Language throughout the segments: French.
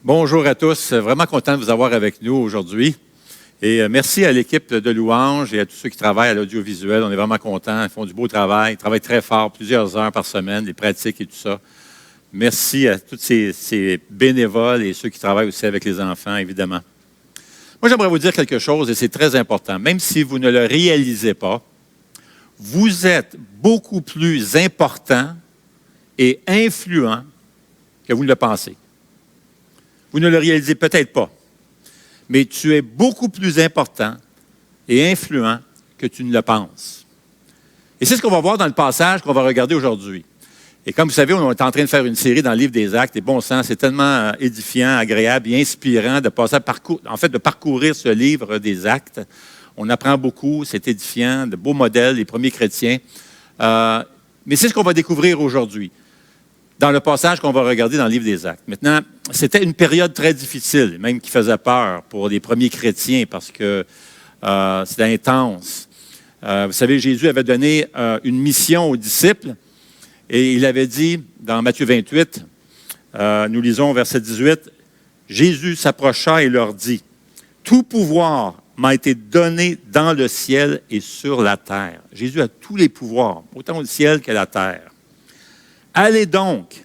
Bonjour à tous. Vraiment content de vous avoir avec nous aujourd'hui. Et merci à l'équipe de Louange et à tous ceux qui travaillent à l'audiovisuel. On est vraiment contents. Ils font du beau travail. Ils travaillent très fort, plusieurs heures par semaine, les pratiques et tout ça. Merci à tous ces bénévoles et ceux qui travaillent aussi avec les enfants, évidemment. Moi, j'aimerais vous dire quelque chose et c'est très important. Même si vous ne le réalisez pas, vous êtes beaucoup plus important et influent que vous ne le pensez. Vous ne le réalisez peut-être pas, mais tu es beaucoup plus important et influent que tu ne le penses. Et c'est ce qu'on va voir dans le passage qu'on va regarder aujourd'hui. Et comme vous savez, on est en train de faire une série dans le livre des Actes. Et bon sang, c'est tellement édifiant, agréable et inspirant de passer de parcourir ce livre des Actes. On apprend beaucoup, c'est édifiant, de beaux modèles, les premiers chrétiens. Mais c'est ce qu'on va découvrir aujourd'hui, dans le passage qu'on va regarder dans le livre des Actes. Maintenant, c'était une période très difficile, même qui faisait peur pour les premiers chrétiens parce que c'était intense. Vous savez, Jésus avait donné une mission aux disciples et il avait dit, dans Matthieu 28, nous lisons verset 18, « Jésus s'approcha et leur dit, « Tout pouvoir m'a été donné dans le ciel et sur la terre. » Jésus a tous les pouvoirs, autant au ciel qu'à la terre. Allez donc,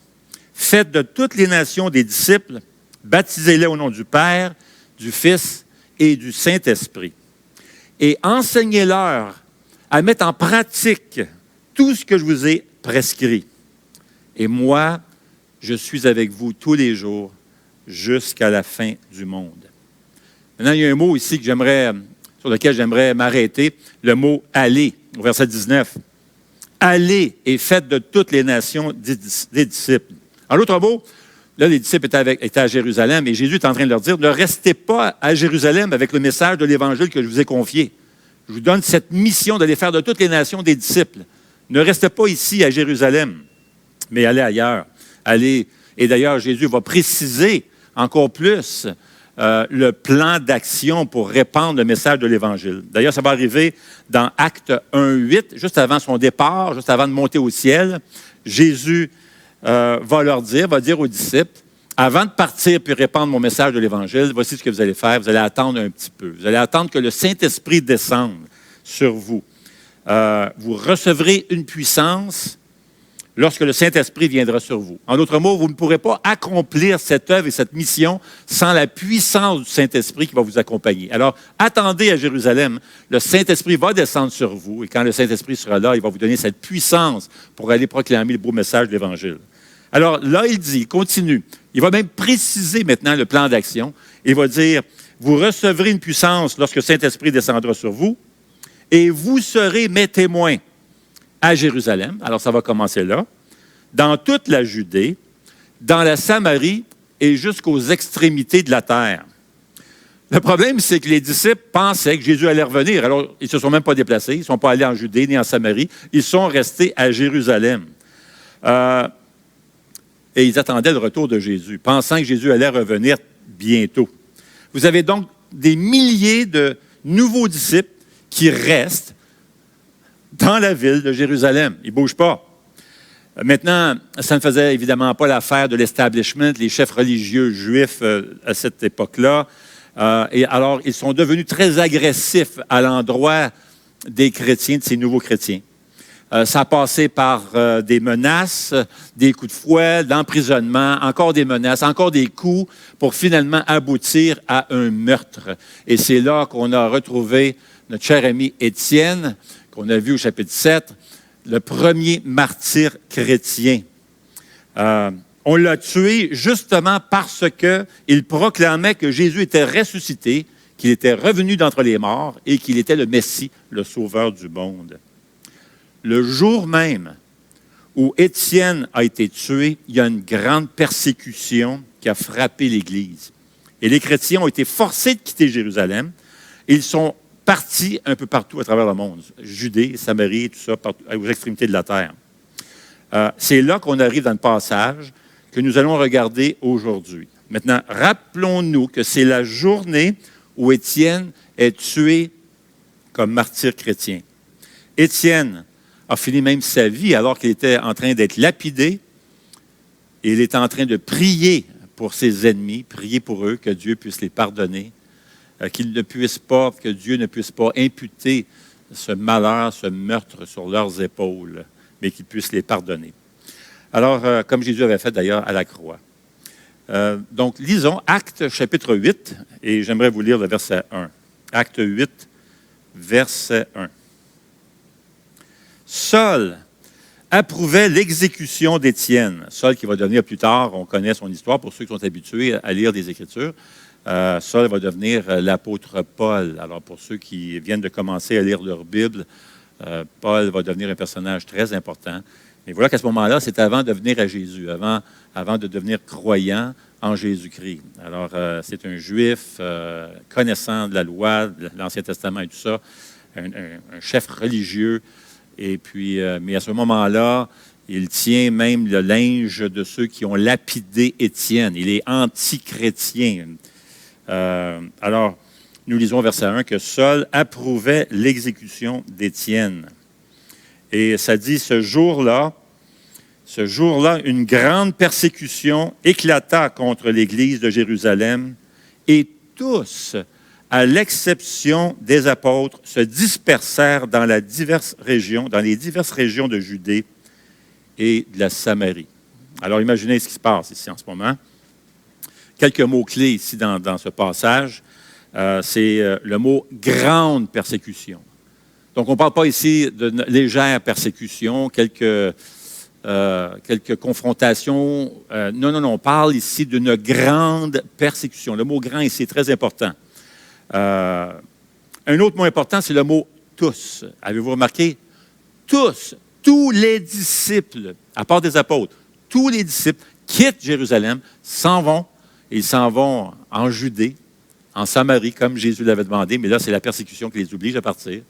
faites de toutes les nations des disciples, baptisez-les au nom du Père, du Fils et du Saint-Esprit. Et enseignez-leur à mettre en pratique tout ce que je vous ai prescrit. Et moi, je suis avec vous tous les jours jusqu'à la fin du monde. Maintenant, il y a un mot ici sur lequel j'aimerais m'arrêter, le mot « aller » au verset 19. Allez et faites de toutes les nations des disciples. En l'autre mot, là, les disciples étaient à Jérusalem et Jésus est en train de leur dire, ne restez pas à Jérusalem avec le message de l'Évangile que je vous ai confié. Je vous donne cette mission d'aller faire de toutes les nations des disciples. Ne restez pas ici à Jérusalem, mais allez ailleurs. Allez. Et d'ailleurs, Jésus va préciser encore plus le plan d'action pour répandre le message de l'Évangile. D'ailleurs, ça va arriver dans Actes 1:8, juste avant son départ, juste avant de monter au ciel. Jésus va dire aux disciples, avant de partir puis répandre mon message de l'Évangile, voici ce que vous allez faire. Vous allez attendre un petit peu. Vous allez attendre que le Saint-Esprit descende sur vous. Vous recevrez une puissance lorsque le Saint-Esprit viendra sur vous. En d'autres mots, vous ne pourrez pas accomplir cette œuvre et cette mission sans la puissance du Saint-Esprit qui va vous accompagner. Alors, attendez à Jérusalem. Le Saint-Esprit va descendre sur vous et quand le Saint-Esprit sera là, il va vous donner cette puissance pour aller proclamer le beau message de l'Évangile. Alors là, il continue. Il va même préciser maintenant le plan d'action. Il va dire, vous recevrez une puissance lorsque le Saint-Esprit descendra sur vous et vous serez mes témoins à Jérusalem, alors ça va commencer là, dans toute la Judée, dans la Samarie et jusqu'aux extrémités de la terre. Le problème, c'est que les disciples pensaient que Jésus allait revenir. Alors, ils ne se sont même pas déplacés, ils ne sont pas allés en Judée ni en Samarie, ils sont restés à Jérusalem. Et ils attendaient le retour de Jésus, pensant que Jésus allait revenir bientôt. Vous avez donc des milliers de nouveaux disciples qui restent dans la ville de Jérusalem. Ils ne bougent pas. Maintenant, ça ne faisait évidemment pas l'affaire de l'establishment, les chefs religieux juifs à cette époque-là. Et alors, ils sont devenus très agressifs à l'endroit des chrétiens, de ces nouveaux chrétiens. Ça a passé par des menaces, des coups de fouet, d'emprisonnement, encore des menaces, encore des coups, pour finalement aboutir à un meurtre. Et c'est là qu'on a retrouvé notre cher ami Étienne, qu'on a vu au chapitre 7, le premier martyr chrétien. On l'a tué justement parce qu'il proclamait que Jésus était ressuscité, qu'il était revenu d'entre les morts et qu'il était le Messie, le sauveur du monde. Le jour même où Étienne a été tué, il y a une grande persécution qui a frappé l'Église. Et les chrétiens ont été forcés de quitter Jérusalem. Ils sont partis un peu partout à travers le monde. Judée, Samarie, tout ça, partout, aux extrémités de la terre. C'est là qu'on arrive dans le passage que nous allons regarder aujourd'hui. Maintenant, rappelons-nous que c'est la journée où Étienne est tué comme martyr chrétien. Étienne a fini même sa vie alors qu'il était en train d'être lapidé. Et il était en train de prier pour ses ennemis, priez pour eux, que Dieu puisse les pardonner, que Dieu ne puisse pas imputer ce malheur, ce meurtre sur leurs épaules, mais qu'il puisse les pardonner. Alors, comme Jésus avait fait d'ailleurs à la croix. Donc, lisons Actes chapitre 8, et j'aimerais vous lire le verset 1. Acte 8, verset 1. Saul approuvait l'exécution d'Étienne. Saul qui va devenir plus tard, on connaît son histoire pour ceux qui sont habitués à lire des Écritures. Saul va devenir l'apôtre Paul. Alors, pour ceux qui viennent de commencer à lire leur Bible, Paul va devenir un personnage très important. Mais voilà qu'à ce moment-là, c'est avant de venir à Jésus, avant de devenir croyant en Jésus-Christ. Alors, c'est un Juif connaissant de la loi, de l'Ancien Testament et tout ça, un chef religieux. Et puis, mais à ce moment-là, il tient même le linge de ceux qui ont lapidé Étienne. Il est anti-chrétien. Alors, nous lisons verset 1 que Saul approuvait l'exécution d'Étienne. Et ça dit, ce jour-là, une grande persécution éclata contre l'Église de Jérusalem et tous, à l'exception des apôtres, se dispersèrent dans les diverses régions de Judée et de la Samarie. Alors, imaginez ce qui se passe ici en ce moment. Quelques mots-clés ici dans ce passage. C'est le mot « grande persécution ». Donc, on ne parle pas ici de légère persécution, quelques confrontations. Non, on parle ici d'une grande persécution. Le mot « grand » ici est très important. Un autre mot important, c'est le mot « tous ». Avez-vous remarqué? Tous les disciples, à part des apôtres, tous les disciples quittent Jérusalem, s'en vont en Judée, en Samarie, comme Jésus l'avait demandé, mais là, c'est la persécution qui les oblige à partir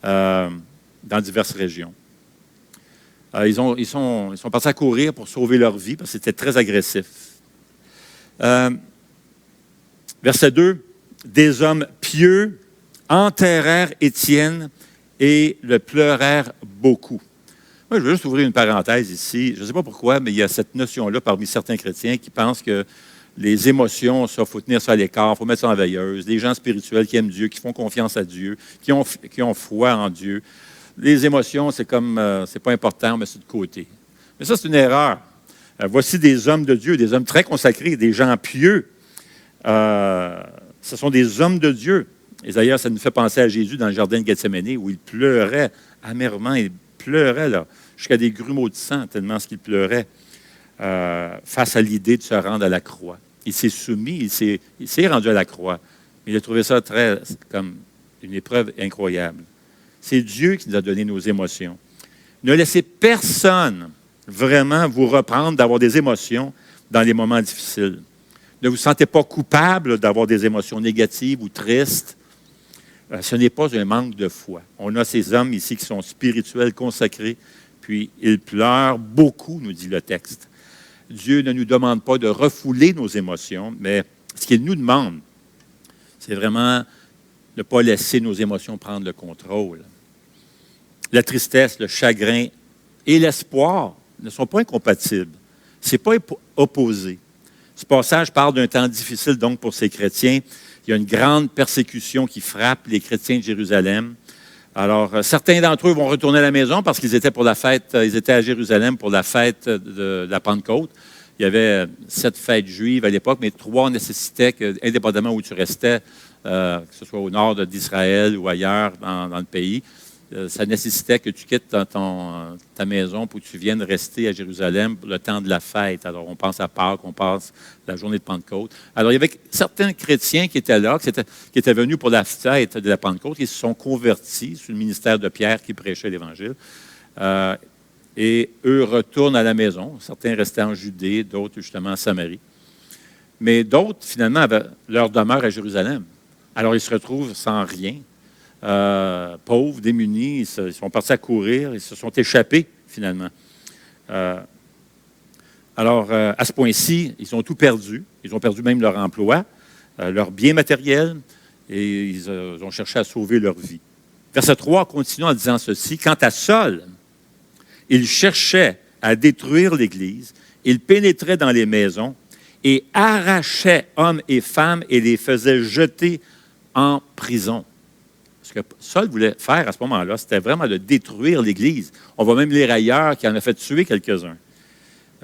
dans diverses régions. Ils sont partis à courir pour sauver leur vie, parce que c'était très agressif. Verset 2, « Des hommes pieux enterrèrent Étienne et le pleurèrent beaucoup. » Moi, je veux juste ouvrir une parenthèse ici. Je ne sais pas pourquoi, mais il y a cette notion-là parmi certains chrétiens qui pensent que les émotions, il faut tenir ça à l'écart, il faut mettre ça en veilleuse. Les gens spirituels qui aiment Dieu, qui font confiance à Dieu, qui ont foi en Dieu. Les émotions, c'est pas important, on met ça de côté. Mais ça, c'est une erreur. Voici des hommes de Dieu, des hommes très consacrés, des gens pieux. Ce sont des hommes de Dieu. Et d'ailleurs, ça nous fait penser à Jésus dans le jardin de Gethsémani, où il pleurait amèrement, il pleurait là, jusqu'à des grumeaux de sang, tellement ce qu'il pleurait. Face à l'idée de se rendre à la croix. Il s'est soumis, il s'est rendu à la croix. Mais il a trouvé ça comme une épreuve incroyable. C'est Dieu qui nous a donné nos émotions. Ne laissez personne vraiment vous reprendre d'avoir des émotions dans les moments difficiles. Ne vous sentez pas coupable d'avoir des émotions négatives ou tristes. Ce n'est pas un manque de foi. On a ces hommes ici qui sont spirituels, consacrés, puis ils pleurent beaucoup, nous dit le texte. Dieu ne nous demande pas de refouler nos émotions, mais ce qu'il nous demande, c'est vraiment de ne pas laisser nos émotions prendre le contrôle. La tristesse, le chagrin et l'espoir ne sont pas incompatibles. Ce n'est pas opposé. Ce passage parle d'un temps difficile donc pour ces chrétiens. Il y a une grande persécution qui frappe les chrétiens de Jérusalem. Alors, certains d'entre eux vont retourner à la maison parce qu'ils étaient pour la fête, ils étaient à Jérusalem pour la fête de la Pentecôte. Il y avait 7 fêtes juives à l'époque, mais 3 nécessitaient que, indépendamment où tu restais, que ce soit au nord d'Israël ou ailleurs dans le pays, ça nécessitait que tu quittes ta maison pour que tu viennes rester à Jérusalem pour le temps de la fête. Alors, on pense à Pâques, on pense à la journée de Pentecôte. Alors, il y avait certains chrétiens qui étaient là, qui étaient venus pour la fête de la Pentecôte, qui se sont convertis sous le ministère de Pierre qui prêchait l'Évangile. Et eux retournent à la maison. Certains restaient en Judée, d'autres justement en Samarie. Mais d'autres, finalement, avaient leur demeure à Jérusalem. Alors, ils se retrouvent sans rien. Pauvres, démunis, ils sont partis à courir, ils se sont échappés finalement. Alors, à ce point-ci, ils ont tout perdu. Ils ont perdu même leur emploi, leur bien matériel, et ils ont cherché à sauver leur vie. Verset 3 continue en disant ceci. Quant à Saul, il cherchait à détruire l'Église, il pénétrait dans les maisons et arrachait hommes et femmes et les faisait jeter en prison. Ce que Saul voulait faire à ce moment-là, c'était vraiment de détruire l'Église. On va même lire ailleurs qu'il en a fait tuer quelques-uns.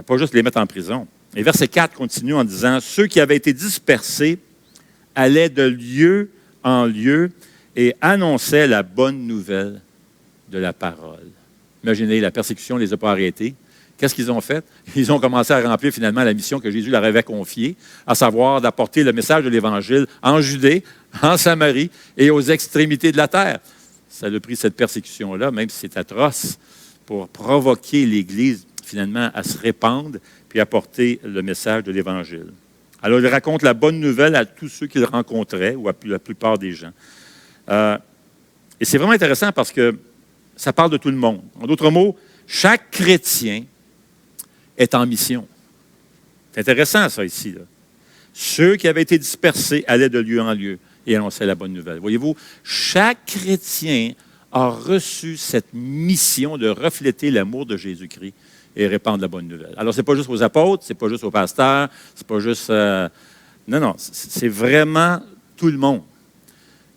Pas juste les mettre en prison. Et verset 4 continue en disant « Ceux qui avaient été dispersés allaient de lieu en lieu et annonçaient la bonne nouvelle de la parole. » Imaginez, la persécution ne les a pas arrêtés. Qu'est-ce qu'ils ont fait? Ils ont commencé à remplir finalement la mission que Jésus leur avait confiée, à savoir d'apporter le message de l'Évangile en Judée, en Samarie et aux extrémités de la terre. Ça a pris cette persécution-là, même si c'est atroce, pour provoquer l'Église finalement à se répandre puis apporter le message de l'Évangile. Alors, il raconte la bonne nouvelle à tous ceux qu'il rencontrait ou à la plupart des gens. Et c'est vraiment intéressant parce que ça parle de tout le monde. En d'autres mots, chaque chrétien est en mission. C'est intéressant, ça, ici. Là. Ceux qui avaient été dispersés allaient de lieu en lieu et annonçaient la bonne nouvelle. Voyez-vous, chaque chrétien a reçu cette mission de refléter l'amour de Jésus-Christ et répandre la bonne nouvelle. Alors, ce n'est pas juste aux apôtres, ce n'est pas juste aux pasteurs, c'est pas juste... non, c'est vraiment tout le monde.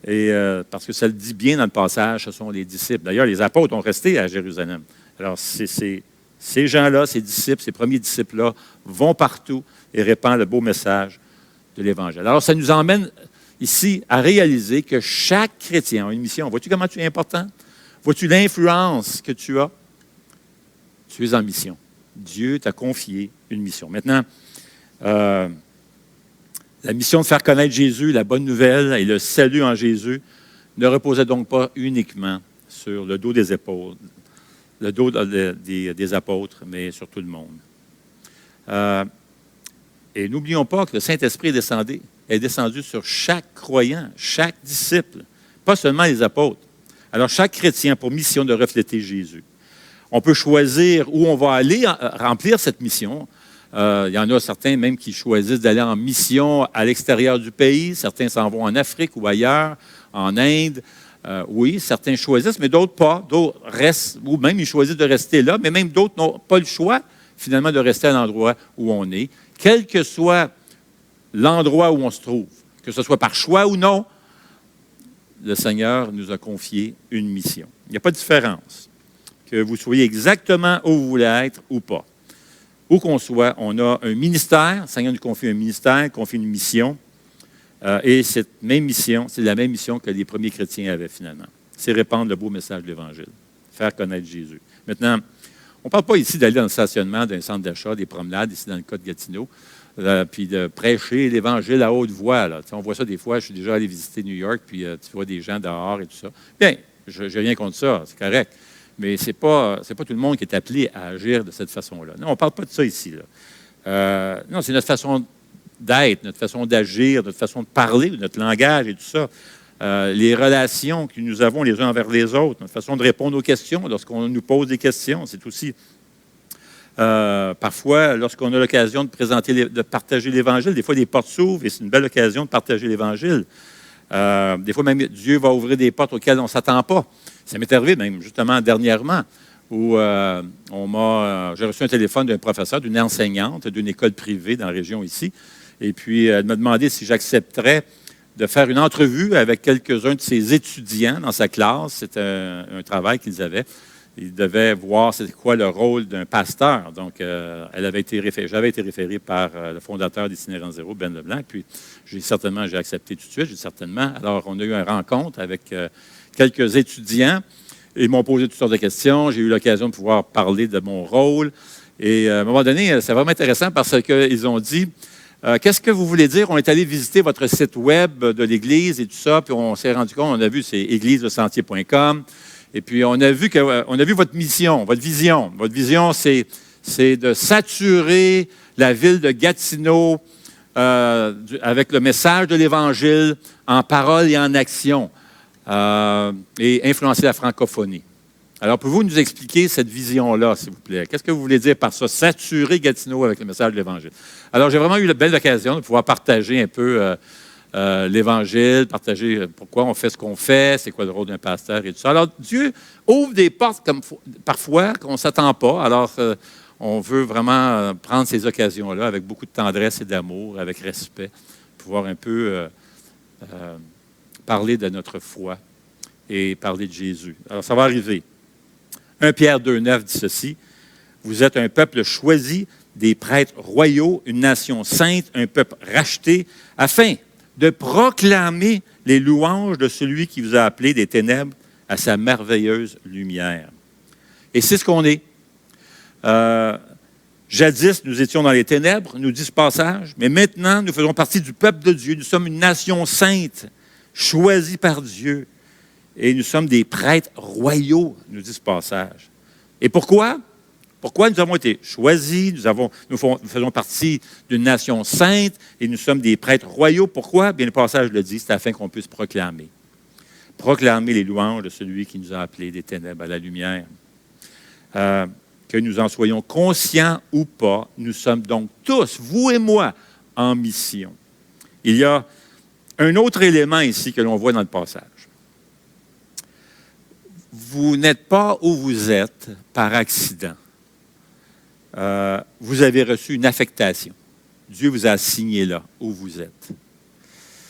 Et parce que ça le dit bien dans le passage, ce sont les disciples. D'ailleurs, les apôtres ont resté à Jérusalem. Alors, ces gens-là, ces disciples, ces premiers disciples-là, vont partout et répandent le beau message de l'Évangile. Alors, ça nous emmène ici à réaliser que chaque chrétien a une mission. Vois-tu comment tu es important? Vois-tu l'influence que tu as? Tu es en mission. Dieu t'a confié une mission. Maintenant, la mission de faire connaître Jésus, la bonne nouvelle et le salut en Jésus ne reposait donc pas uniquement sur le dos des épaules, le dos des apôtres, mais sur tout le monde. Et n'oublions pas que le Saint-Esprit est descendu sur chaque croyant, chaque disciple, pas seulement les apôtres. Alors, chaque chrétien a pour mission de refléter Jésus. On peut choisir où on va aller remplir cette mission. Il y en a certains même qui choisissent d'aller en mission à l'extérieur du pays. Certains s'en vont en Afrique ou ailleurs, en Inde. Oui, certains choisissent, mais d'autres pas. D'autres restent, ou même ils choisissent de rester là, mais même d'autres n'ont pas le choix, finalement, de rester à l'endroit où on est, quel que soit l'endroit où on se trouve, que ce soit par choix ou non, le Seigneur nous a confié une mission. Il n'y a pas de différence. Que vous soyez exactement où vous voulez être ou pas. Où qu'on soit, on a un ministère. Le Seigneur nous confie un ministère, confie une mission. Et cette même mission, c'est la même mission que les premiers chrétiens avaient finalement. C'est répandre le beau message de l'Évangile. Faire connaître Jésus. Maintenant, on ne parle pas ici d'aller dans le stationnement d'un centre d'achat, des promenades, ici dans le cas de Gatineau, puis de prêcher l'Évangile à haute voix. Là. On voit ça des fois. Je suis déjà allé visiter New York, puis tu vois des gens dehors et tout ça. Bien, je n'ai rien contre ça, c'est correct. Mais ce n'est pas tout le monde qui est appelé à agir de cette façon-là. Non, on ne parle pas de ça ici. Là. Non, c'est notre façon d'être, notre façon d'agir, notre façon de parler, notre langage et tout ça. Les relations que nous avons les uns envers les autres, notre façon de répondre aux questions lorsqu'on nous pose des questions. C'est aussi, parfois, lorsqu'on a l'occasion de partager l'Évangile, des fois, les portes s'ouvrent et c'est une belle occasion de partager l'Évangile. Des fois, même, Dieu va ouvrir des portes auxquelles on ne s'attend pas. Ça m'est arrivé même, justement, dernièrement, où j'ai reçu un téléphone d'un professeur, d'une enseignante d'une école privée dans la région ici. Et puis, elle m'a demandé si j'accepterais de faire une entrevue avec quelques-uns de ses étudiants dans sa classe. C'était un travail qu'ils avaient. Ils devaient voir c'était quoi le rôle d'un pasteur. Donc, j'avais été référé par le fondateur d'Itinérant Zéro, Ben Leblanc. Puis, j'ai accepté tout de suite, certainement. Alors, on a eu une rencontre avec quelques étudiants. Ils m'ont posé toutes sortes de questions. J'ai eu l'occasion de pouvoir parler de mon rôle. Et à un moment donné, c'est vraiment intéressant parce qu'ils ont dit qu'est-ce que vous voulez dire? On est allé visiter votre site web de l'Église et tout ça, puis on s'est rendu compte, on a vu, c'est égliselesentier.com, et puis on a vu votre mission, votre vision. Votre vision, c'est de saturer la ville de Gatineau avec le message de l'Évangile en parole et en action, et influencer la francophonie. Alors, pouvez-vous nous expliquer cette vision-là, s'il vous plaît? Qu'est-ce que vous voulez dire par ça? Saturer Gatineau avec le message de l'Évangile. Alors, j'ai vraiment eu la belle occasion de pouvoir partager un peu l'Évangile, partager pourquoi on fait ce qu'on fait, c'est quoi le rôle d'un pasteur et tout ça. Alors, Dieu ouvre des portes comme parfois qu'on ne s'attend pas. Alors, on veut vraiment prendre ces occasions-là avec beaucoup de tendresse et d'amour, avec respect, pouvoir un peu parler de notre foi et parler de Jésus. Alors, ça va arriver. 1 Pierre 2,9 dit ceci: « Vous êtes un peuple choisi, des prêtres royaux, une nation sainte, un peuple racheté, afin de proclamer les louanges de celui qui vous a appelé des ténèbres à sa merveilleuse lumière. » Et c'est ce qu'on est. Jadis, nous étions dans les ténèbres, nous dit ce passage, mais maintenant, nous faisons partie du peuple de Dieu. Nous sommes une nation sainte, choisie par Dieu. Et nous sommes des prêtres royaux, nous dit ce passage. Et pourquoi? Pourquoi nous avons été choisis, nous faisons partie d'une nation sainte et nous sommes des prêtres royaux. Pourquoi? Bien, le passage le dit, c'est afin qu'on puisse proclamer. Proclamer les louanges de celui qui nous a appelés des ténèbres à la lumière. Que nous en soyons conscients ou pas, nous sommes donc tous, vous et moi, en mission. Il y a un autre élément ici que l'on voit dans le passage. Vous n'êtes pas où vous êtes par accident. Vous avez reçu une affectation. Dieu vous a assigné là, où vous êtes.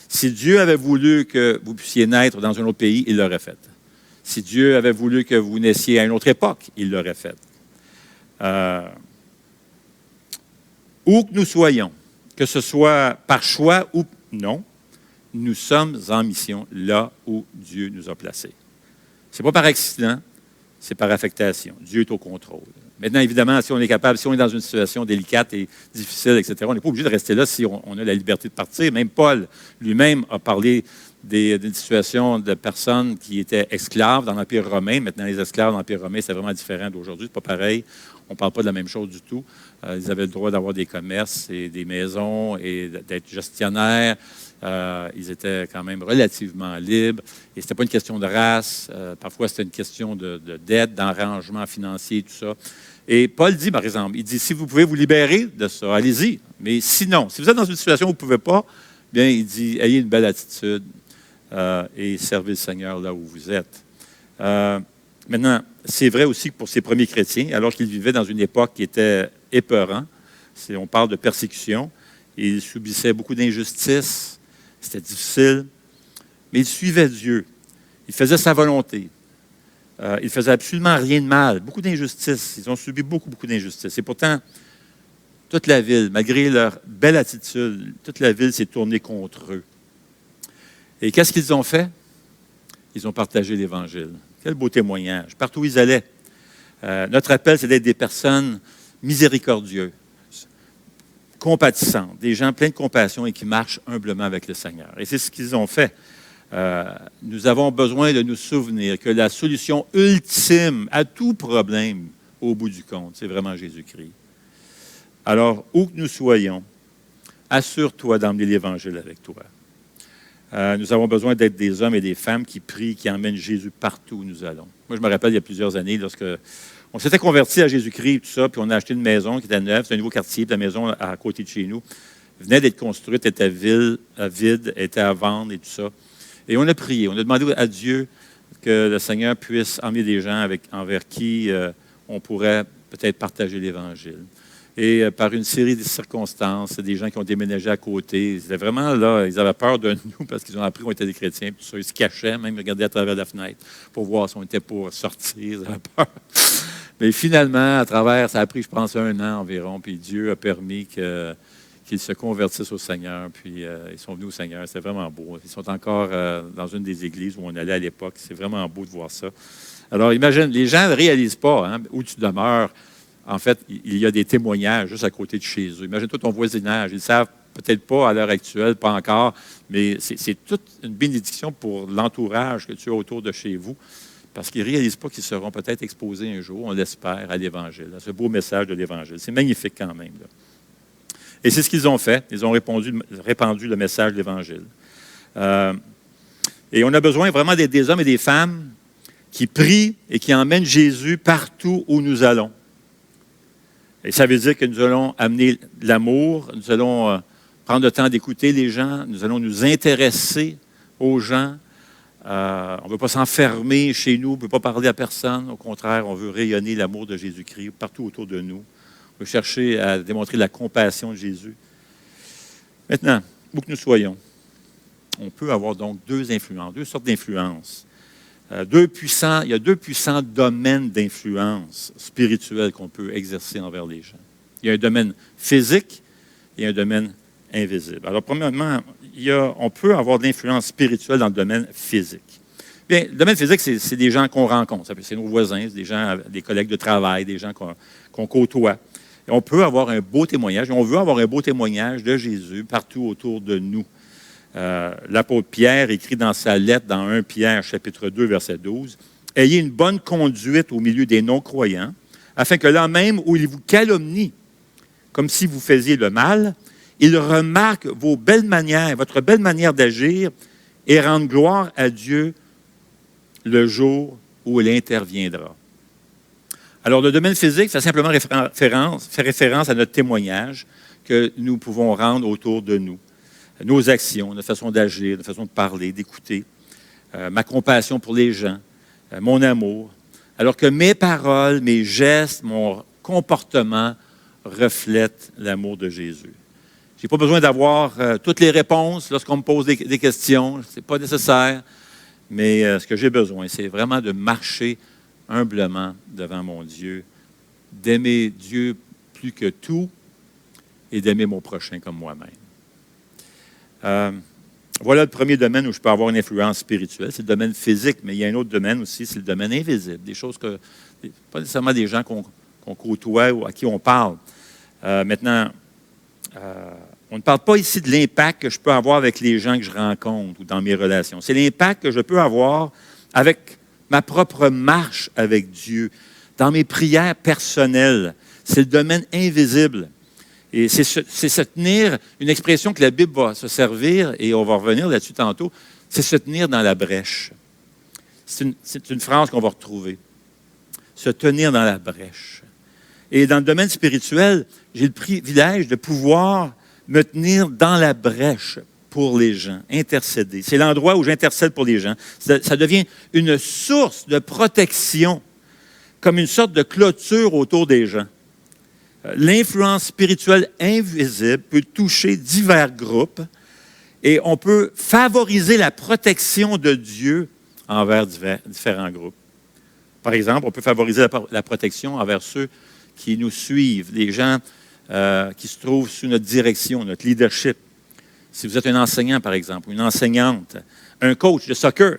Si Dieu avait voulu que vous puissiez naître dans un autre pays, il l'aurait fait. Si Dieu avait voulu que vous naissiez à une autre époque, il l'aurait fait. Où que nous soyons, que ce soit par choix ou non, nous sommes en mission là où Dieu nous a placés. Ce n'est pas par accident, c'est par affectation. Dieu est au contrôle. Maintenant, évidemment, si on est capable, si on est dans une situation délicate et difficile, etc., on n'est pas obligé de rester là si on a la liberté de partir. Même Paul lui-même a parlé d'une situation de personnes qui étaient esclaves dans l'Empire romain. Maintenant, les esclaves dans l'Empire romain, c'est vraiment différent d'aujourd'hui. Ce n'est pas pareil. On ne parle pas de la même chose du tout. Ils avaient le droit d'avoir des commerces et des maisons et d'être gestionnaires. Ils étaient quand même relativement libres. Et ce n'était pas une question de race. Parfois, c'était une question de dette, d'enrangement financier, tout ça. Et Paul dit, par exemple, il dit, si vous pouvez vous libérer de ça, allez-y. Mais sinon, si vous êtes dans une situation où vous ne pouvez pas, bien, il dit, ayez une belle attitude et servez le Seigneur là où vous êtes. Maintenant, c'est vrai aussi pour ces premiers chrétiens, alors qu'ils vivaient dans une époque qui était épeurante. On parle de persécution. Ils subissaient beaucoup d'injustices. C'était difficile. Mais ils suivaient Dieu. Ils faisaient sa volonté. Ils ne faisaient absolument rien de mal. Beaucoup d'injustices. Ils ont subi beaucoup d'injustices. Et pourtant, toute la ville, malgré leur belle attitude, toute la ville s'est tournée contre eux. Et qu'est-ce qu'ils ont fait? Ils ont partagé l'Évangile. Quel beau témoignage. Partout où ils allaient. Notre appel, c'est d'être des personnes miséricordieuses, compatissantes, des gens pleins de compassion et qui marchent humblement avec le Seigneur. Et c'est ce qu'ils ont fait. Nous avons besoin de nous souvenir que la solution ultime à tout problème, au bout du compte, c'est vraiment Jésus-Christ. Alors, où que nous soyons, assure-toi d'emmener l'Évangile avec toi. Nous avons besoin d'être des hommes et des femmes qui prient, qui emmènent Jésus partout où nous allons. Moi, je me rappelle, il y a plusieurs années, lorsque on s'était convertis à Jésus-Christ, tout ça, puis on a acheté une maison qui était neuve, c'est un nouveau quartier, puis la maison à côté de chez nous venait d'être construite, était vide, était à vendre et tout ça. Et on a prié, on a demandé à Dieu que le Seigneur puisse emmener des gens envers qui on pourrait peut-être partager l'Évangile. Et par une série de circonstances, des gens qui ont déménagé à côté. C'était vraiment là, ils avaient peur de nous parce qu'ils ont appris qu'on était des chrétiens. Tout ça, ils se cachaient, même regardaient à travers la fenêtre pour voir si on était pour sortir. Ils avaient peur. Mais finalement, à travers, ça a pris, je pense, 1 an environ. Puis Dieu a permis qu'ils se convertissent au Seigneur. Puis ils sont venus au Seigneur. C'est vraiment beau. Ils sont encore dans une des églises où on allait à l'époque. C'est vraiment beau de voir ça. Alors imagine, les gens ne réalisent pas où tu demeures. En fait, il y a des témoignages juste à côté de chez eux. Imagine-toi ton voisinage. Ils ne savent peut-être pas à l'heure actuelle, pas encore, mais c'est toute une bénédiction pour l'entourage que tu as autour de chez vous, parce qu'ils ne réalisent pas qu'ils seront peut-être exposés un jour, on l'espère, à l'Évangile, à ce beau message de l'Évangile. C'est magnifique quand même. Là. Et c'est ce qu'ils ont fait. Ils ont répandu le message de l'Évangile. Et on a besoin vraiment d'être des hommes et des femmes qui prient et qui emmènent Jésus partout où nous allons. Et ça veut dire que nous allons amener l'amour, nous allons prendre le temps d'écouter les gens, nous allons nous intéresser aux gens. On ne veut pas s'enfermer chez nous, on ne veut pas parler à personne. Au contraire, on veut rayonner l'amour de Jésus-Christ partout autour de nous. peut chercher à démontrer la compassion de Jésus. Maintenant, où que nous soyons, on peut avoir donc deux influences, deux sortes d'influences. Il y a deux puissants domaines d'influence spirituelle qu'on peut exercer envers les gens. Il y a un domaine physique et un domaine invisible. Alors, premièrement, on peut avoir de l'influence spirituelle dans le domaine physique. Bien, le domaine physique, c'est des gens qu'on rencontre. C'est nos voisins, c'est des gens, des collègues de travail, des gens qu'on côtoie. Et on peut avoir un beau témoignage, et on veut avoir un beau témoignage de Jésus partout autour de nous. L'apôtre Pierre écrit dans sa lettre, dans 1 Pierre, chapitre 2, verset 12, « Ayez une bonne conduite au milieu des non-croyants, afin que là même où ils vous calomnient, comme si vous faisiez le mal, ils remarquent vos belles manières, votre belle manière d'agir, et rendent gloire à Dieu le jour où il interviendra. » Alors, le domaine physique fait simplement référence à notre témoignage que nous pouvons rendre autour de nous. Nos actions, notre façon d'agir, notre façon de parler, d'écouter, ma compassion pour les gens, mon amour, alors que mes paroles, mes gestes, mon comportement reflètent l'amour de Jésus. Je n'ai pas besoin d'avoir toutes les réponses lorsqu'on me pose des questions, ce n'est pas nécessaire, mais ce que j'ai besoin, c'est vraiment de marcher humblement devant mon Dieu, d'aimer Dieu plus que tout et d'aimer mon prochain comme moi-même. Voilà le premier domaine où je peux avoir une influence spirituelle. C'est le domaine physique, mais il y a un autre domaine aussi, c'est le domaine invisible. Des choses pas nécessairement des gens qu'on côtoie ou à qui on parle. Maintenant, on ne parle pas ici de l'impact que je peux avoir avec les gens que je rencontre ou dans mes relations. C'est l'impact que je peux avoir avec ma propre marche avec Dieu, dans mes prières personnelles. C'est le domaine invisible. Et c'est se tenir, une expression que la Bible va se servir, et on va revenir là-dessus tantôt, c'est se tenir dans la brèche. C'est une phrase qu'on va retrouver. Se tenir dans la brèche. Et dans le domaine spirituel, j'ai le privilège de pouvoir me tenir dans la brèche pour les gens, intercéder. C'est l'endroit où j'intercède pour les gens. Ça devient une source de protection, comme une sorte de clôture autour des gens. L'influence spirituelle invisible peut toucher divers groupes et on peut favoriser la protection de Dieu envers différents groupes. Par exemple, on peut favoriser la protection envers ceux qui nous suivent, les gens qui se trouvent sous notre direction, notre leadership. Si vous êtes un enseignant, par exemple, ou une enseignante, un coach de soccer,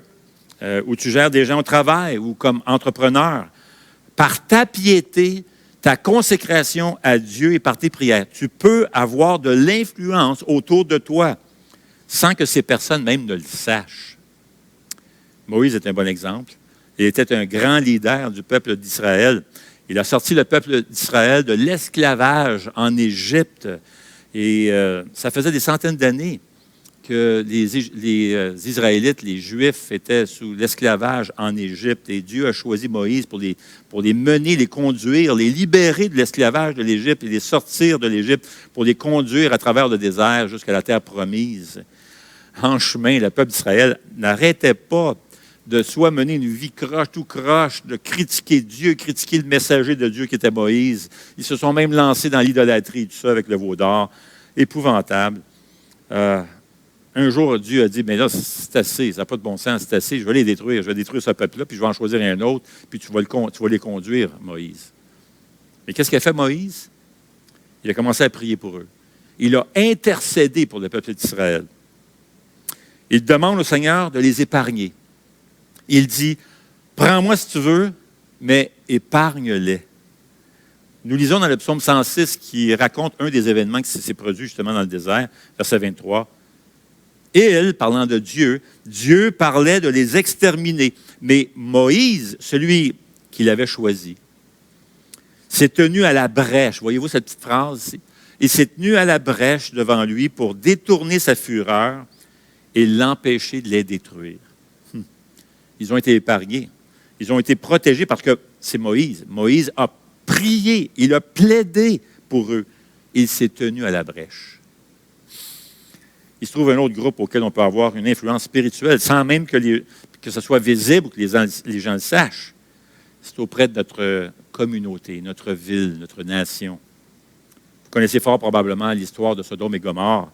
où tu gères des gens au travail ou comme entrepreneur, par ta piété, ta consécration à Dieu et par tes prières, tu peux avoir de l'influence autour de toi sans que ces personnes même ne le sachent. Moïse est un bon exemple. Il était un grand leader du peuple d'Israël. Il a sorti le peuple d'Israël de l'esclavage en Égypte. Et ça faisait des centaines d'années que les Israélites, les Juifs, étaient sous l'esclavage en Égypte. Et Dieu a choisi Moïse pour les mener, les conduire, les libérer de l'esclavage de l'Égypte et les sortir de l'Égypte pour les conduire à travers le désert jusqu'à la terre promise. En chemin, le peuple d'Israël n'arrêtait pas de soit mener une vie tout croche, de critiquer Dieu, critiquer le messager de Dieu qui était Moïse. Ils se sont même lancés dans l'idolâtrie, tout ça avec le veau d'or. Épouvantable. Un jour, Dieu a dit, mais là, c'est assez, ça n'a pas de bon sens, c'est assez, je vais les détruire, je vais détruire ce peuple-là, puis je vais en choisir un autre, puis tu vas les conduire, Moïse. Mais qu'est-ce qu'a fait Moïse? Il a commencé à prier pour eux. Il a intercédé pour le peuple d'Israël. Il demande au Seigneur de les épargner. Il dit, prends-moi si tu veux, mais épargne-les. Nous lisons dans le psaume 106 qui raconte un des événements qui s'est produit justement dans le désert, verset 23. Il, parlant de Dieu, Dieu parlait de les exterminer. Mais Moïse, celui qu'il avait choisi, s'est tenu à la brèche. Voyez-vous cette petite phrase? Il s'est tenu à la brèche devant lui pour détourner sa fureur et l'empêcher de les détruire. Ils ont été épargnés. Ils ont été protégés parce que c'est Moïse. Moïse a prié, il a plaidé pour eux. Il s'est tenu à la brèche. Il se trouve un autre groupe auquel on peut avoir une influence spirituelle sans même que ce soit visible ou que les gens le sachent. C'est auprès de notre communauté, notre ville, notre nation. connaissez fort probablement l'histoire de Sodome et Gomorrhe.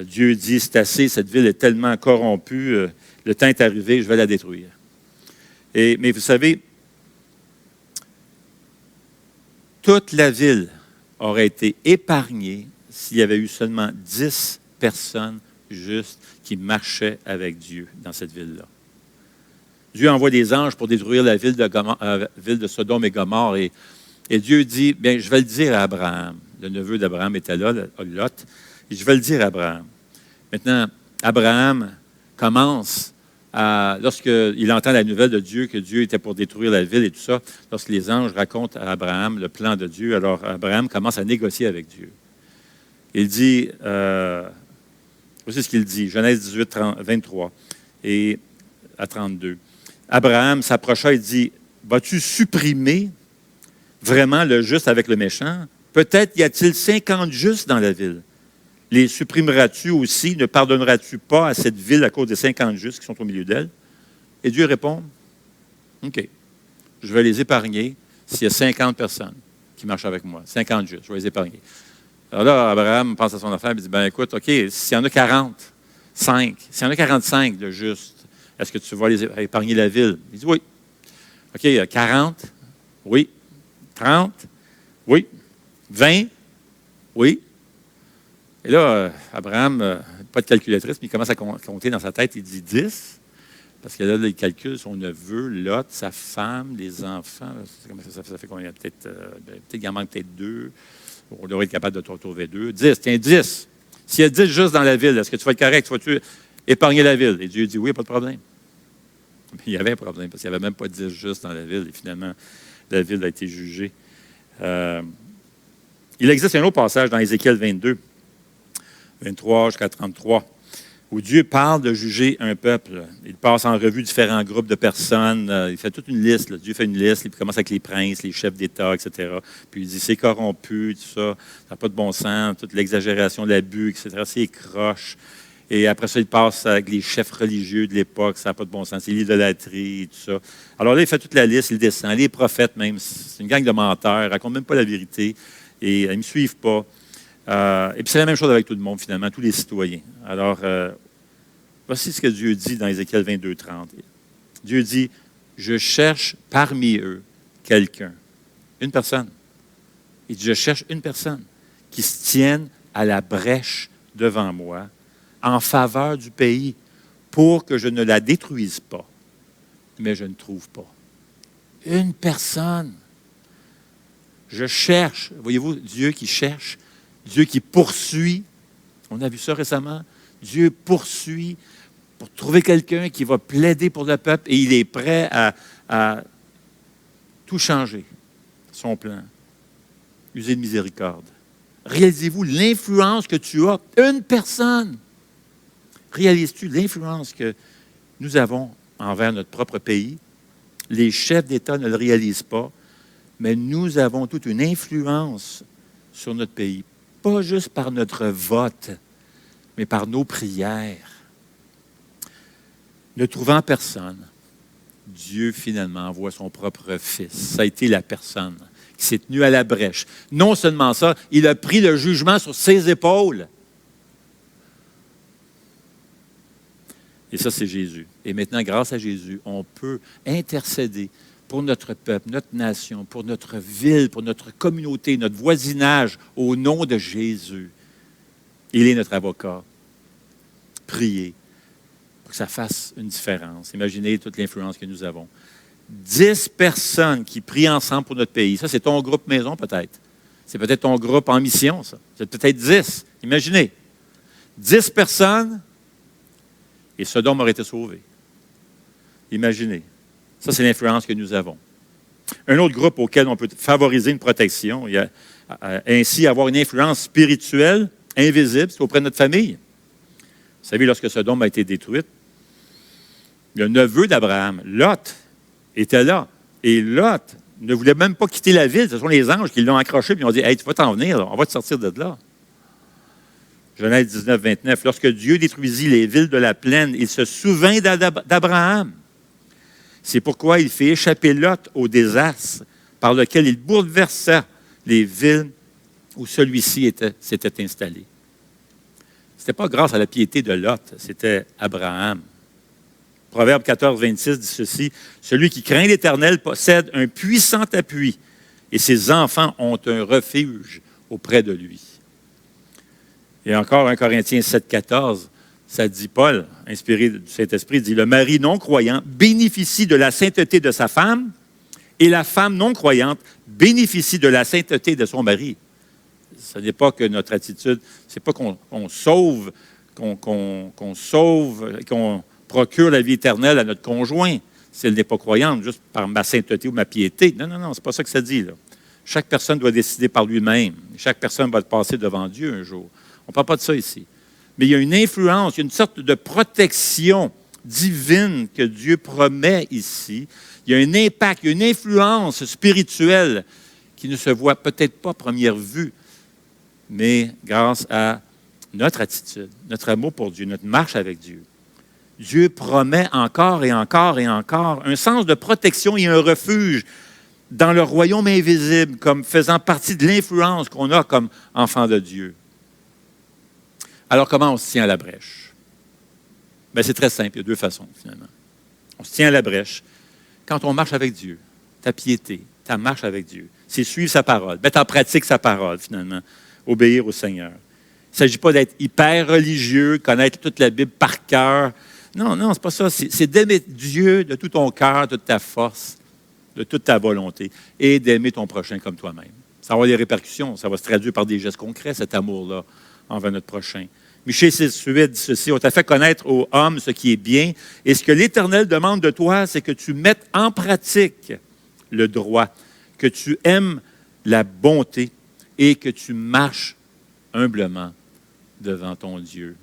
Dieu dit, c'est assez, cette ville est tellement corrompue, le temps est arrivé, je vais la détruire. Mais vous savez, toute la ville aurait été épargnée s'il y avait eu seulement 10 personnes justes qui marchaient avec Dieu dans cette ville-là. Dieu envoie des anges pour détruire la ville de Sodome et Gomorrhe. Et Dieu dit, bien, je vais le dire à Abraham. Le neveu d'Abraham était là, Lot. Et je vais le dire à Abraham. Maintenant, Abraham commence lorsqu'il entend la nouvelle de Dieu, que Dieu était pour détruire la ville et tout ça, lorsque les anges racontent à Abraham le plan de Dieu, alors Abraham commence à négocier avec Dieu. Il dit, voici ce qu'il dit, Genèse 18, 23 et à 32. Abraham s'approcha et dit, vas-tu supprimer vraiment le juste avec le méchant? Peut-être y a-t-il 50 justes dans la ville. Les supprimeras-tu aussi? Ne pardonneras-tu pas à cette ville à cause des 50 justes qui sont au milieu d'elle? Et Dieu répond, OK, je vais les épargner s'il y a 50 personnes qui marchent avec moi. 50 justes, je vais les épargner. Alors là, Abraham pense à son affaire et dit, ben écoute, OK, s'il y en a 45, s'il y en a 45 de justes, est-ce que tu vas les épargner la ville? Il dit oui. OK, 40, oui. 30, oui. 20, oui. Et là, Abraham, pas de calculatrice, mais il commence à compter dans sa tête, il dit 10, parce que là, il calcule son neveu, Lot, sa femme, les enfants. Ça fait combien? Peut-être qu'il en manque peut-être 2. On devrait être capable de trouver 2. 10, tiens, 10. S'il y a 10 juste dans la ville, est-ce que tu vas être correct? Vas-tu épargner la ville? Et Dieu dit oui, pas de problème. Mais il y avait un problème, parce qu'il n'y avait même pas 10 juste dans la ville. Et finalement, la ville a été jugée. Il existe un autre passage dans Ézéchiel 22, 23 jusqu'à 33, où Dieu parle de juger un peuple. Il passe en revue différents groupes de personnes. Il fait toute une liste. Là. Dieu fait une liste. Il commence avec les princes, les chefs d'État, etc. Puis il dit, c'est corrompu, tout ça. Ça n'a pas de bon sens. Toute l'exagération, l'abus, etc. C'est croche. Et après ça, il passe avec les chefs religieux de l'époque. Ça n'a pas de bon sens. C'est l'idolâtrie, tout ça. Alors là, il fait toute la liste. Il descend. Les prophètes même. C'est une gang de menteurs. Ils ne racontent même pas la vérité. Et ils ne me suivent pas. Et puis c'est la même chose avec tout le monde, finalement, tous les citoyens. Alors, voici ce que Dieu dit dans Ézéchiel 22, 30. Dieu dit, je cherche parmi eux quelqu'un, une personne. Il dit, je cherche une personne qui se tienne à la brèche devant moi en faveur du pays pour que je ne la détruise pas. Mais je ne trouve pas. Une personne. Je cherche. Voyez-vous, Dieu qui cherche, Dieu qui poursuit. On a vu ça récemment. Dieu poursuit pour trouver quelqu'un qui va plaider pour le peuple et il est prêt à tout changer, son plan. User de miséricorde. Réalisez-vous l'influence que tu as? Une personne. Réalises-tu l'influence que nous avons envers notre propre pays? Les chefs d'État ne le réalisent pas, mais nous avons toute une influence sur notre pays. Pas juste par notre vote, mais par nos prières. Ne trouvant personne, Dieu finalement envoie son propre Fils. Ça a été la personne qui s'est tenue à la brèche. Non seulement ça, il a pris le jugement sur ses épaules. Et ça, c'est Jésus. Et maintenant, grâce à Jésus, on peut intercéder pour notre peuple, notre nation, pour notre ville, pour notre communauté, notre voisinage, au nom de Jésus. Il est notre avocat. Priez pour que ça fasse une différence. Imaginez toute l'influence que nous avons. 10 personnes qui prient ensemble pour notre pays. Ça, c'est ton groupe maison, peut-être. C'est peut-être ton groupe en mission, ça. C'est peut-être 10. Imaginez. 10 personnes et Sodome aurait été sauvé. Imaginez. Ça, c'est l'influence que nous avons. Un autre groupe auquel on peut favoriser une protection, ainsi avoir une influence spirituelle invisible, c'est auprès de notre famille. Vous savez, lorsque Sodome a été détruite, le neveu d'Abraham, Lot, était là. Et Lot ne voulait même pas quitter la ville. Ce sont les anges qui l'ont accroché et ils ont dit, « Hey, tu vas t'en venir, là. On va te sortir de là. » Genèse 19, 29. Lorsque Dieu détruisit les villes de la plaine, il se souvint d'Abraham. C'est pourquoi il fait échapper Lot au désastre par lequel il bouleversa les villes où celui-ci s'était installé. Ce n'était pas grâce à la piété de Lot, c'était Abraham. Proverbe 14, 26 dit ceci, « Celui qui craint l'Éternel possède un puissant appui, et ses enfants ont un refuge auprès de lui. » Et encore 1 Corinthiens 7, 14, ça dit Paul, inspiré du Saint-Esprit, dit « Le mari non-croyant bénéficie de la sainteté de sa femme, et la femme non-croyante bénéficie de la sainteté de son mari. » Ce n'est pas que notre attitude, ce n'est pas qu'on sauve, qu'on procure la vie éternelle à notre conjoint, si elle n'est pas croyante, juste par ma sainteté ou ma piété. Non, non, non, ce n'est pas ça que ça dit, là. Chaque personne doit décider par lui-même. Chaque personne va passer devant Dieu un jour. On ne parle pas de ça ici. Mais il y a une influence, il y a une sorte de protection divine que Dieu promet ici. Il y a un impact, il y a une influence spirituelle qui ne se voit peut-être pas à première vue, mais grâce à notre attitude, notre amour pour Dieu, notre marche avec Dieu. Dieu promet encore et encore et encore un sens de protection et un refuge dans le royaume invisible, comme faisant partie de l'influence qu'on a comme enfant de Dieu. Alors, comment on se tient à la brèche? Bien, c'est très simple, il y a deux façons, finalement. On se tient à la brèche quand on marche avec Dieu, ta piété, ta marche avec Dieu. C'est suivre sa parole, mettre en pratique sa parole, finalement, obéir au Seigneur. Il ne s'agit pas d'être hyper religieux, connaître toute la Bible par cœur. Non, non, c'est pas ça. C'est d'aimer Dieu de tout ton cœur, de toute ta force, de toute ta volonté, et d'aimer ton prochain comme toi-même. Ça va avoir des répercussions, ça va se traduire par des gestes concrets, cet amour-là, envers notre prochain. Michée 6,8 dit ceci, « On t'a fait connaître aux hommes ce qui est bien, et ce que l'Éternel demande de toi, c'est que tu mettes en pratique le droit, que tu aimes la bonté et que tu marches humblement devant ton Dieu. »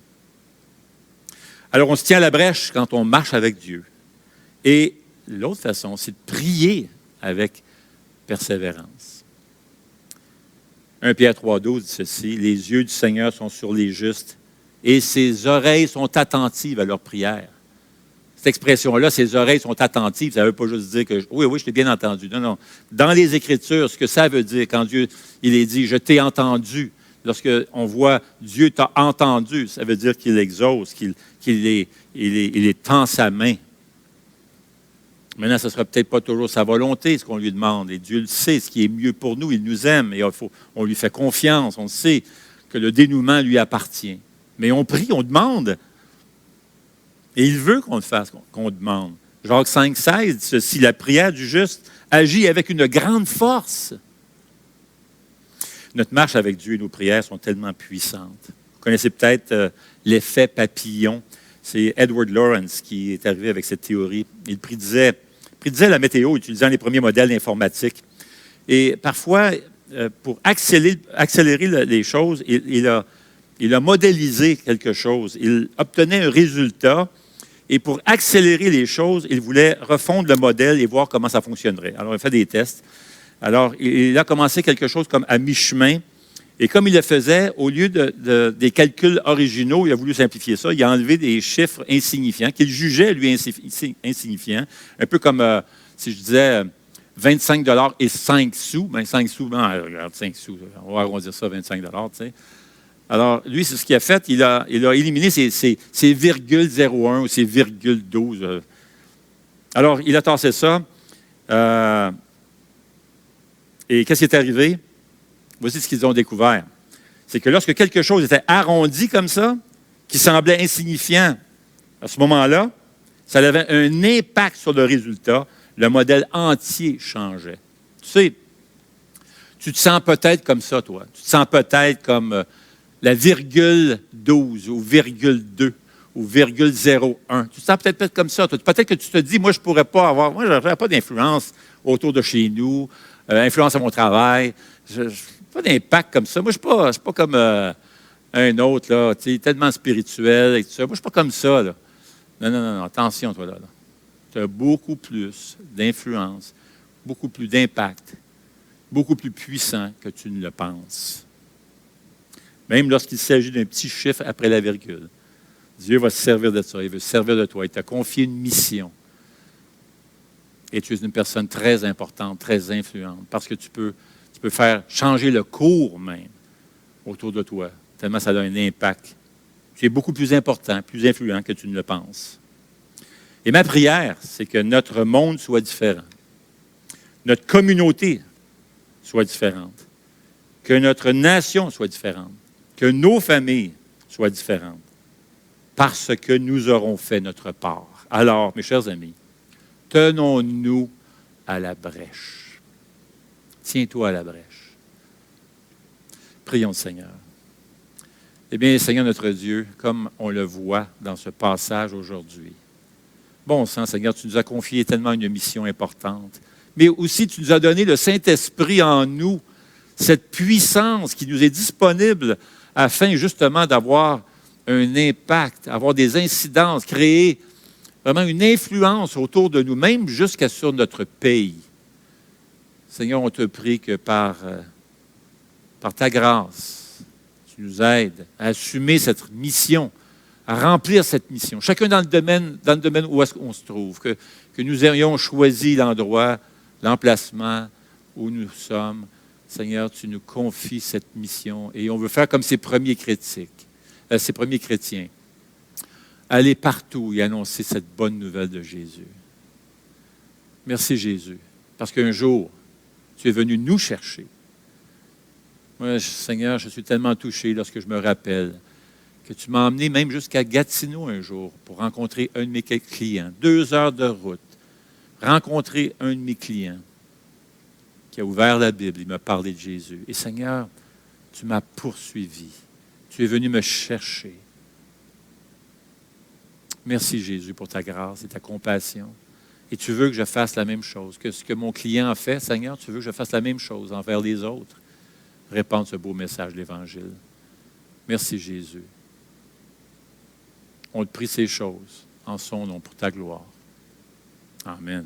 Alors, on se tient à la brèche quand on marche avec Dieu. Et l'autre façon, c'est de prier avec persévérance. 1 Pierre 3,12 dit ceci, « Les yeux du Seigneur sont sur les justes et ses oreilles sont attentives à leurs prières. » Cette expression-là, ses oreilles sont attentives, ça ne veut pas juste dire que, oui, je t'ai bien entendu. Non, non. Dans les Écritures, ce que ça veut dire, quand Dieu il est dit, « Je t'ai entendu », lorsqu'on voit Dieu t'a entendu, ça veut dire qu'il exauce, il tend sa main. Maintenant, ce ne sera peut-être pas toujours sa volonté, ce qu'on lui demande. Et Dieu le sait, ce qui est mieux pour nous, il nous aime et on lui fait confiance. On sait que le dénouement lui appartient. Mais on prie, on demande. Et il veut qu'on le fasse, qu'on demande. Jacques 5,16 dit ceci, « La prière du juste agit avec une grande force. » Notre marche avec Dieu et nos prières sont tellement puissantes. Vous connaissez peut-être l'effet papillon. C'est Edward Lorenz qui est arrivé avec cette théorie. Il prédisait la météo utilisant les premiers modèles informatiques. Et parfois, pour accélérer les choses, il a modélisé quelque chose. Il obtenait un résultat. Et pour accélérer les choses, il voulait refondre le modèle et voir comment ça fonctionnerait. Alors, il a fait des tests. Alors, il a commencé quelque chose comme à mi-chemin. Et comme il le faisait, au lieu des calculs originaux, il a voulu simplifier ça. Il a enlevé des chiffres insignifiants, qu'il jugeait, lui, insignifiants. Un peu comme, si je disais 25 $ et 5 sous. Bien, 5 sous, regarde, 5 sous, on va arrondir ça à 25 $, tu sais. Alors, lui, c'est ce qu'il a fait. Il a éliminé ces virgule 01 ou ces virgule 12. Alors, il a tassé ça. Et qu'est-ce qui est arrivé? Voici ce qu'ils ont découvert. C'est que lorsque quelque chose était arrondi comme ça, qui semblait insignifiant à ce moment-là, ça avait un impact sur le résultat. Le modèle entier changeait. Tu sais, tu te sens peut-être comme ça, toi. Tu te sens peut-être comme la virgule 12 ou virgule 2 ou virgule 01. Tu te sens peut-être comme ça. Peut-être que tu te dis, moi, je n'aurais pas d'influence autour de chez nous, influence à mon travail. Pas d'impact comme ça. Moi, je ne suis pas comme un autre, là, tellement spirituel et tout ça. Moi, je ne suis pas comme ça. Là. Non, attention, toi, là. Tu as beaucoup plus d'influence, beaucoup plus d'impact, beaucoup plus puissant que tu ne le penses. Même lorsqu'il s'agit d'un petit chiffre après la virgule. Dieu va se servir de ça. Il veut se servir de toi. Il t'a confié une mission. Et tu es une personne très importante, très influente, parce que tu peux faire changer le cours même autour de toi, tellement ça a un impact. Tu es beaucoup plus important, plus influent que tu ne le penses. Et ma prière, c'est que notre monde soit différent, notre communauté soit différente, que notre nation soit différente, que nos familles soient différentes, parce que nous aurons fait notre part. Alors, mes chers amis, tenons-nous à la brèche. Tiens-toi à la brèche. Prions le Seigneur. Eh bien, Seigneur notre Dieu, comme on le voit dans ce passage aujourd'hui, bon sang, Seigneur, tu nous as confié tellement une mission importante, mais aussi tu nous as donné le Saint-Esprit en nous, cette puissance qui nous est disponible afin justement d'avoir un impact, avoir des incidences, créer vraiment une influence autour de nous, même jusqu'à sur notre pays. Seigneur, on te prie que par ta grâce, tu nous aides à assumer cette mission, à remplir cette mission. Chacun dans le domaine où est-ce qu'on se trouve, que nous ayons choisi l'endroit, l'emplacement où nous sommes. Seigneur, tu nous confies cette mission et on veut faire comme ces premiers chrétiens. Aller partout et annoncer cette bonne nouvelle de Jésus. Merci Jésus, parce qu'un jour, tu es venu nous chercher. Moi, Seigneur, je suis tellement touché lorsque je me rappelle que tu m'as emmené même jusqu'à Gatineau un jour pour rencontrer un de mes clients. 2 heures de route. Rencontrer un de mes clients qui a ouvert la Bible, il m'a parlé de Jésus. Et Seigneur, tu m'as poursuivi. Tu es venu me chercher. Merci Jésus pour ta grâce et ta compassion. Et tu veux que je fasse la même chose. Que ce que mon client a fait, Seigneur, tu veux que je fasse la même chose envers les autres. Répandre ce beau message de l'Évangile. Merci Jésus. On te prie ces choses en son nom pour ta gloire. Amen.